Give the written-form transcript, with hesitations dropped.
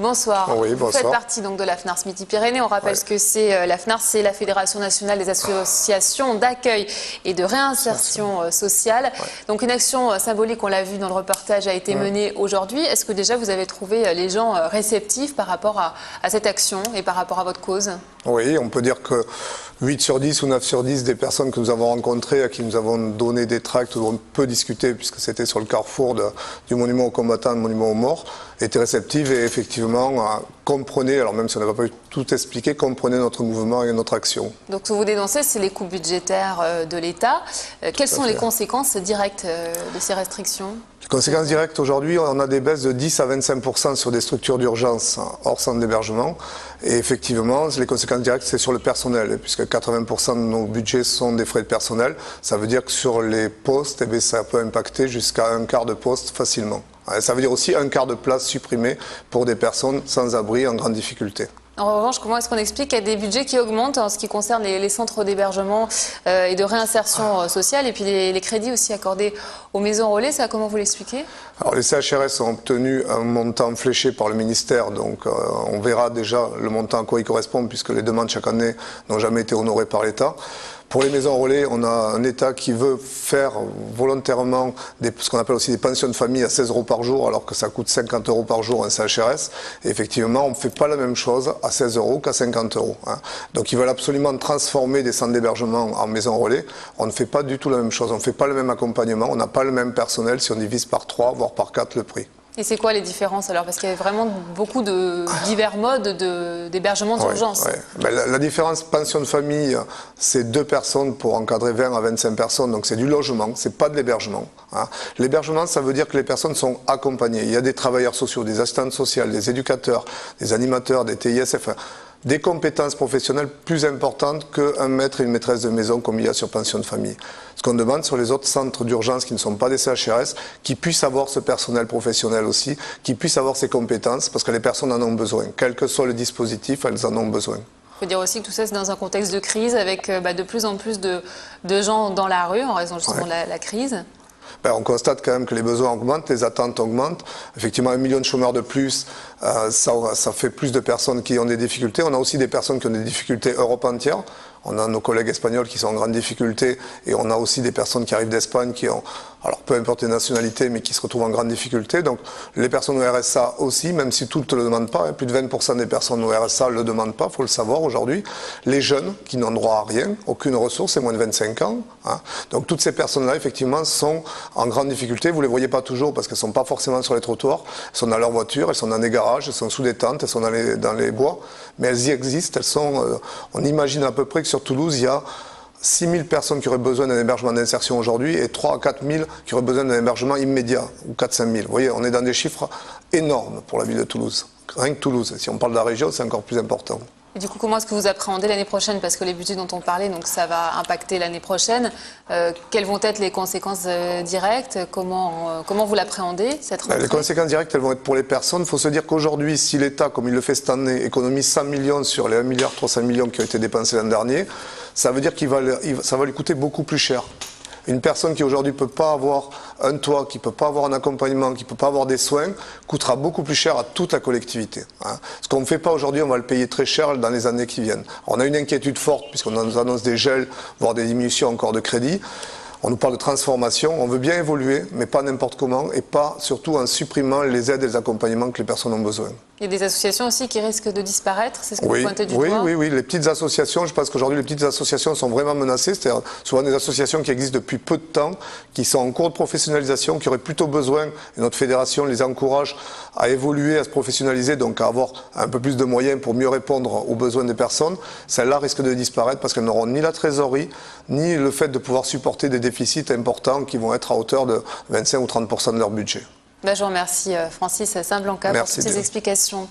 Bonsoir. Oui, bonsoir. Vous faites partie donc de la FNARS Midi-Pyrénées. On rappelle ce que c'est. La FNARS, c'est la Fédération nationale des associations d'accueil et de réinsertion sociale. Donc une action symbolique, on l'a vu dans le reportage, a été menée aujourd'hui. Est-ce que déjà vous avez trouvé les gens réceptifs par rapport à cette action et par rapport à votre cause? Oui, on peut dire que 8 sur 10 ou 9 sur 10 des personnes que nous avons rencontrées, à qui nous avons donné des tracts où on peut discuter, puisque c'était sur le carrefour du monument aux combattants, du monument aux morts, étaient réceptives et effectivement comprenaient, alors même si on n'a pas pu tout expliquer, comprenaient notre mouvement et notre action. Donc ce que vous dénoncez, c'est les coupes budgétaires de l'État. Quelles sont les conséquences directes de ces restrictions? Les conséquences directes, aujourd'hui, on a des baisses de 10 à 25% sur des structures d'urgence hors centre d'hébergement. Et effectivement, les conséquences directes, c'est sur le personnel, puisque 80% de nos budgets sont des frais de personnel. Ça veut dire que sur les postes, ça peut impacter jusqu'à un quart de poste facilement. Ça veut dire aussi un quart de place supprimée pour des personnes sans abri en grande difficulté. En revanche, comment est-ce qu'on explique qu'il y a des budgets qui augmentent en ce qui concerne les centres d'hébergement et de réinsertion sociale, et puis les crédits aussi accordés aux maisons relais? Ça, comment vous l'expliquez? Alors, les CHRS ont obtenu un montant fléché par le ministère, donc on verra déjà le montant à quoi il correspond, puisque les demandes chaque année n'ont jamais été honorées par l'État. Pour les maisons relais, on a un État qui veut faire volontairement ce qu'on appelle aussi des pensions de famille à 16 € par jour, alors que ça coûte 50 € par jour un CHRS. Et effectivement, on ne fait pas la même chose à 16 € qu'à 50 €. Donc ils veulent absolument transformer des centres d'hébergement en maisons relais. On ne fait pas du tout la même chose, on ne fait pas le même accompagnement, on n'a pas le même personnel si on divise par 3, voire par 4 le prix. Et c'est quoi les différences alors? Parce qu'il y a vraiment beaucoup de divers modes d'hébergement d'urgence. La différence pension de famille, c'est 2 personnes pour encadrer 20 à 25 personnes, donc c'est du logement, c'est pas de l'hébergement. L'hébergement, ça veut dire que les personnes sont accompagnées. Il y a des travailleurs sociaux, des assistantes sociales, des éducateurs, des animateurs, des TISF, des compétences professionnelles plus importantes qu'un maître et une maîtresse de maison comme il y a sur pension de famille. Ce qu'on demande sur les autres centres d'urgence qui ne sont pas des CHRS, qu'ils puissent avoir ce personnel professionnel aussi, qu'ils puissent avoir ces compétences, parce que les personnes en ont besoin. Quel que soit le dispositif, elles en ont besoin. Il faut dire aussi que tout ça, c'est dans un contexte de crise, avec de plus en plus de gens dans la rue, en raison justement de la crise. On constate quand même que les besoins augmentent, les attentes augmentent. Effectivement, 1 million de chômeurs de plus, ça fait plus de personnes qui ont des difficultés. On a aussi des personnes qui ont des difficultés Europe entière. On a nos collègues espagnols qui sont en grande difficulté et on a aussi des personnes qui arrivent d'Espagne qui ont, alors peu importe les nationalités, mais qui se retrouvent en grande difficulté. Donc les personnes au RSA aussi, même si toutes ne le demandent pas, plus de 20% des personnes au RSA ne le demandent pas, il faut le savoir aujourd'hui. Les jeunes qui n'ont droit à rien, aucune ressource, c'est moins de 25 ans. Donc toutes ces personnes-là, effectivement, sont en grande difficulté. Vous ne les voyez pas toujours parce qu'elles ne sont pas forcément sur les trottoirs. Elles sont dans leur voiture, elles sont dans des garages, elles sont sous des tentes, elles sont dans les bois. Mais elles y existent, elles sont, on imagine à peu près que sur Toulouse, il y a 6 000 personnes qui auraient besoin d'un hébergement d'insertion aujourd'hui et 3 à 4 000 qui auraient besoin d'un hébergement immédiat, ou 4 5 000. Vous voyez, on est dans des chiffres énormes pour la ville de Toulouse. Rien que Toulouse. Si on parle de la région, c'est encore plus important. Et du coup, comment est-ce que vous appréhendez l'année prochaine? Parce que les budgets dont on parlait, donc ça va impacter l'année prochaine. Quelles vont être les conséquences directes? Comment vous l'appréhendez, cette rentrée? Les conséquences directes, elles vont être pour les personnes. Il faut se dire qu'aujourd'hui, si l'État, comme il le fait cette année, économise 100 millions sur les 1,3 milliard qui ont été dépensés l'an dernier, ça veut dire que ça va lui coûter beaucoup plus cher. Une personne qui aujourd'hui ne peut pas avoir un toit, qui ne peut pas avoir un accompagnement, qui ne peut pas avoir des soins, coûtera beaucoup plus cher à toute la collectivité. Ce qu'on ne fait pas aujourd'hui, on va le payer très cher dans les années qui viennent. On a une inquiétude forte puisqu'on nous annonce des gels, voire des diminutions encore de crédit. On nous parle de transformation, on veut bien évoluer, mais pas n'importe comment, et pas surtout en supprimant les aides et les accompagnements que les personnes ont besoin. Il y a des associations aussi qui risquent de disparaître, c'est ce que vous pointez du doigt? Oui, les petites associations, je pense qu'aujourd'hui les petites associations sont vraiment menacées, c'est-à-dire souvent des associations qui existent depuis peu de temps, qui sont en cours de professionnalisation, qui auraient plutôt besoin, et notre fédération les encourage à évoluer, à se professionnaliser, donc à avoir un peu plus de moyens pour mieux répondre aux besoins des personnes. Celles-là risquent de disparaître parce qu'elles n'auront ni la trésorerie, ni le fait de pouvoir supporter des déficits importants qui vont être à hauteur de 25 ou 30% de leur budget. Je vous remercie Francis Saint-Blanca pour toutes ces explications.